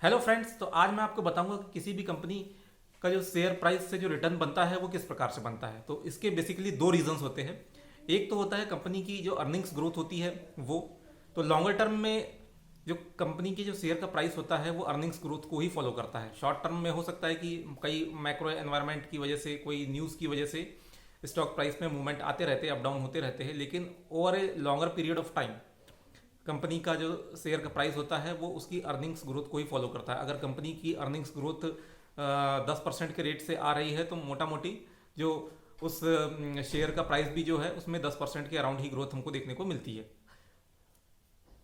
Hello friends, तो आज मैं आपको बताऊंगा कि किसी भी कंपनी का जो शेयर प्राइस से जो रिटर्न बनता है वो किस प्रकार से बनता है। तो इसके बेसिकली दो रीजंस होते हैं। एक तो होता है कंपनी की जो अर्निंग्स ग्रोथ होती है वो। तो लॉन्गर टर्म में जो कंपनी की जो शेयर का प्राइस होता है वो अर्निंग्स ग्रोथ को ही फॉलो करता है। शॉर्ट टर्म में हो सकता है कि कई मैक्रो एनवायरनमेंट की वजह से, कोई न्यूज़ की वजह से स्टॉक प्राइस में मूवमेंट आते रहते हैं, अप डाउन होते रहते हैं, लेकिन over a longer period of time company का जो शेयर का प्राइस होता है वो उसकी अर्निंग्स ग्रोथ को ही फॉलो करता है। अगर कंपनी की अर्निंग्स ग्रोथ 10% के रेट से आ रही है तो मोटा मोटी जो उस शेयर का प्राइस भी जो है उसमें 10% के अराउंड ही ग्रोथ हमको देखने को मिलती है।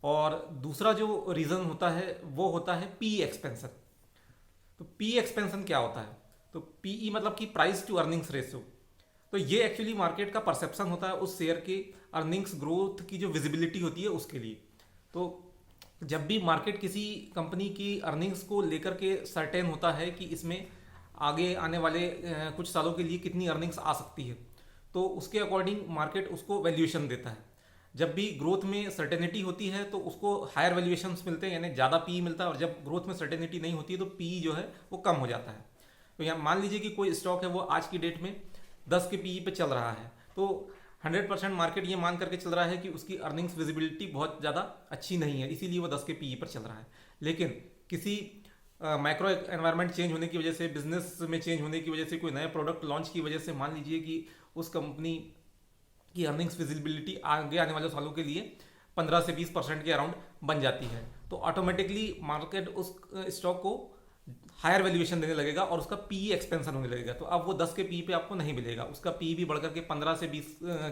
और दूसरा जो रीज़न होता है वो होता है पी एक्सपेंशन। तो पी एक्सपेंशन क्या होता है? तो पीई मतलब कि प्राइस टू अर्निंग्स रेशियो। तो ये एक्चुअली मार्केट का परसेप्शन होता है उस शेयर की अर्निंग्स ग्रोथ की जो विजिबिलिटी होती है उसके लिए। तो जब भी मार्केट किसी कंपनी की अर्निंग्स को लेकर के सर्टेन होता है कि इसमें आगे आने वाले कुछ सालों के लिए कितनी अर्निंग्स आ सकती है, तो उसके अकॉर्डिंग मार्केट उसको वैल्यूएशन देता है। जब भी ग्रोथ में सर्टेनिटी होती है तो उसको हायर वैल्यूएशंस मिलते हैं, यानी ज़्यादा पी मिलता है, और जब ग्रोथ में सर्टेनिटी नहीं होती है तो पी जो है वो कम हो जाता है। तो यहाँ मान लीजिए कि कोई स्टॉक है वो आज की डेट में 10 के पीई पे चल रहा है, तो 100% मार्केट ये मान करके चल रहा है कि उसकी अर्निंग्स विजिबिलिटी बहुत ज़्यादा अच्छी नहीं है, इसीलिए वो 10 के पीई पर चल रहा है। लेकिन किसी मैक्रो एनवायरनमेंट चेंज होने की वजह से, बिजनेस में चेंज होने की वजह से, कोई नए प्रोडक्ट लॉन्च की वजह से मान लीजिए कि उस कंपनी की अर्निंग्स विजिबिलिटी आगे आने वाले सालों के लिए 15 से 20% के अराउंड बन जाती है, तो ऑटोमेटिकली मार्केट उस स्टॉक को हायर वैल्यूएशन देने लगेगा और उसका पी एक्सपेंशन होने लगेगा। तो अब वो 10 के पी पे आपको नहीं मिलेगा, उसका पी भी बढ़कर के 15 से 20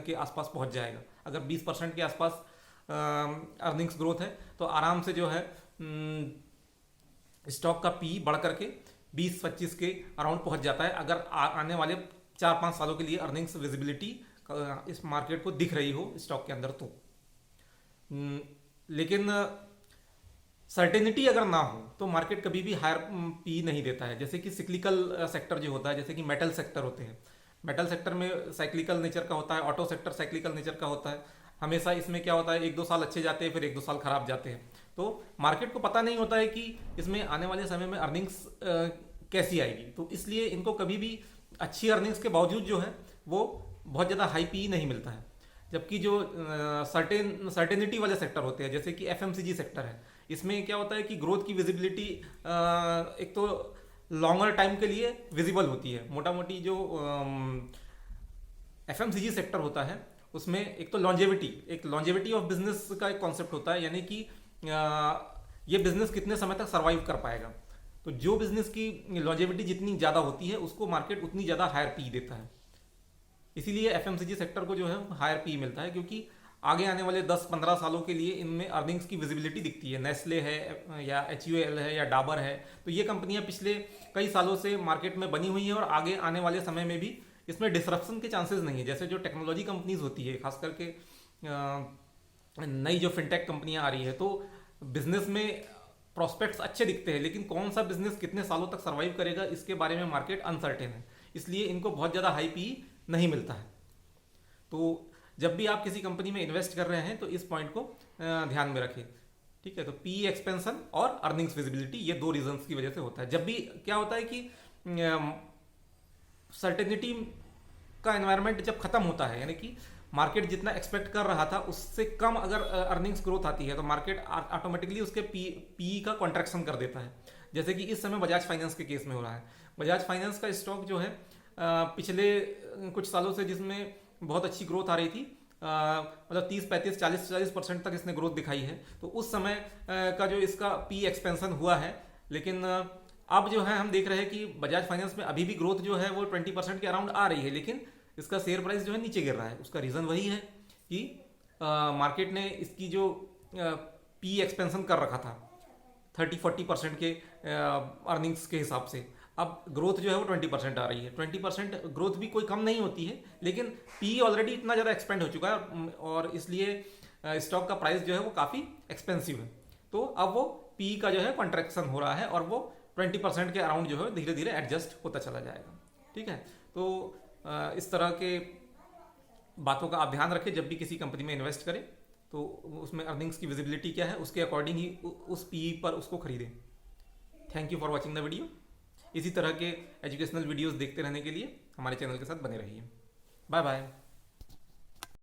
के आसपास पहुंच जाएगा। अगर 20% के आसपास अर्निंग्स ग्रोथ है तो आराम से जो है स्टॉक का पी बढ़ करके 20-25 के अराउंड पहुंच जाता है, अगर आने वाले 4-5 सालों के लिए अर्निंग्स विजिबिलिटी इस मार्केट को दिख रही हो स्टॉक के अंदर तो। लेकिन सर्टेनिटी अगर ना हो तो मार्केट कभी भी हायर पी नहीं देता है। जैसे कि सिक्लिकल सेक्टर जो होता है, जैसे कि मेटल सेक्टर होते हैं, मेटल सेक्टर में साइक्लिकल नेचर का होता है, ऑटो सेक्टर साइक्लिकल नेचर का होता है। हमेशा इसमें क्या होता है, 1-2 साल अच्छे जाते हैं, फिर 1-2 साल खराब जाते हैं। तो मार्केट को पता नहीं होता है कि इसमें आने वाले समय में अर्निंग्स कैसी आएगी, तो इसलिए इनको कभी भी अच्छी अर्निंग्स के बावजूद जो है वो बहुत ज़्यादा हाई पी नहीं मिलता है। जबकि जो सर्टेनिटी वाले सेक्टर होते हैं, जैसे कि एफएमसीजी सेक्टर है, इसमें क्या होता है कि ग्रोथ की विजिबिलिटी एक तो लॉन्गर टाइम के लिए विजिबल होती है। मोटा मोटी जो एफएमसीजी सेक्टर होता है उसमें एक तो लॉन्जेविटी ऑफ बिजनेस का एक कॉन्सेप्ट होता है, यानी कि ये बिजनेस कितने समय तक सर्वाइव कर पाएगा। तो जो बिजनेस की लॉन्जेविटी जितनी ज़्यादा होती है उसको मार्केट उतनी ज़्यादा हायर पी देता है। इसीलिए एफएमसीजी सेक्टर को जो है हायर पी मिलता है, क्योंकि आगे आने वाले 10-15 सालों के लिए इनमें अर्निंग्स की विजिबिलिटी दिखती है। नेस्ले है या एचयूएल है या डाबर है, तो ये कंपनियां पिछले कई सालों से मार्केट में बनी हुई हैं और आगे आने वाले समय में भी इसमें डिसरप्शन के चांसेस नहीं है। जैसे जो टेक्नोलॉजी कंपनीज होती है, खास करके नई जो फिनटेक कंपनियां आ रही है, तो बिजनेस में प्रॉस्पेक्ट्स अच्छे दिखते हैं, लेकिन कौन सा बिजनेस कितने सालों तक सर्वाइव करेगा इसके बारे में मार्केट अनसर्टेन है, इसलिए इनको बहुत ज़्यादा हाई पी नहीं मिलता है। तो जब भी आप किसी कंपनी में इन्वेस्ट कर रहे हैं तो इस पॉइंट को ध्यान में रखें। ठीक है, तो पी एक्सपेंशन और अर्निंग्स विजिबिलिटी ये दो रीजंस की वजह से होता है। जब भी क्या होता है कि सर्टेनिटी का एनवायरनमेंट जब खत्म होता है, यानी कि मार्केट जितना एक्सपेक्ट कर रहा था उससे कम अगर अर्निंग्स ग्रोथ आती है, तो मार्केट ऑटोमेटिकली उसके पी का कॉन्ट्रैक्शन कर देता है। जैसे कि इस समय बजाज फाइनेंस के केस में हो रहा है। बजाज फाइनेंस का स्टॉक जो है पिछले कुछ सालों से, जिसमें बहुत अच्छी ग्रोथ आ रही थी, मतलब 30-35-40% तक इसने ग्रोथ दिखाई है, तो उस समय का जो इसका पी एक्सपेंशन हुआ है। लेकिन अब जो है हम देख रहे हैं कि बजाज फाइनेंस में अभी भी ग्रोथ जो है वो 20% के अराउंड आ रही है, लेकिन इसका शेयर प्राइस जो है नीचे गिर रहा है। उसका रीज़न वही है कि मार्केट ने इसकी जो पी एक्सपेंशन कर रखा था 30-40% के अर्निंग्स के हिसाब से, अब ग्रोथ जो है वो 20% आ रही है। 20% ग्रोथ भी कोई कम नहीं होती है, लेकिन पी ऑलरेडी इतना ज़्यादा एक्सपेंड हो चुका है और इसलिए स्टॉक का प्राइस जो है वो काफ़ी एक्सपेंसिव है। तो अब वो पी का जो है कॉन्ट्रैक्शन हो रहा है और वो 20% के अराउंड जो है धीरे धीरे एडजस्ट होता चला जाएगा। ठीक है, तो इस तरह के बातों का आप ध्यान रखें जब भी किसी कंपनी में इन्वेस्ट करें, तो उसमें अर्निंग्स की विजिबिलिटी क्या है उसके अकॉर्डिंग ही उस पी पर उसको खरीदें। Thank you for watching the video. इसी तरह के एजुकेशनल वीडियोस देखते रहने के लिए हमारे चैनल के साथ बने रहिए। Bye bye.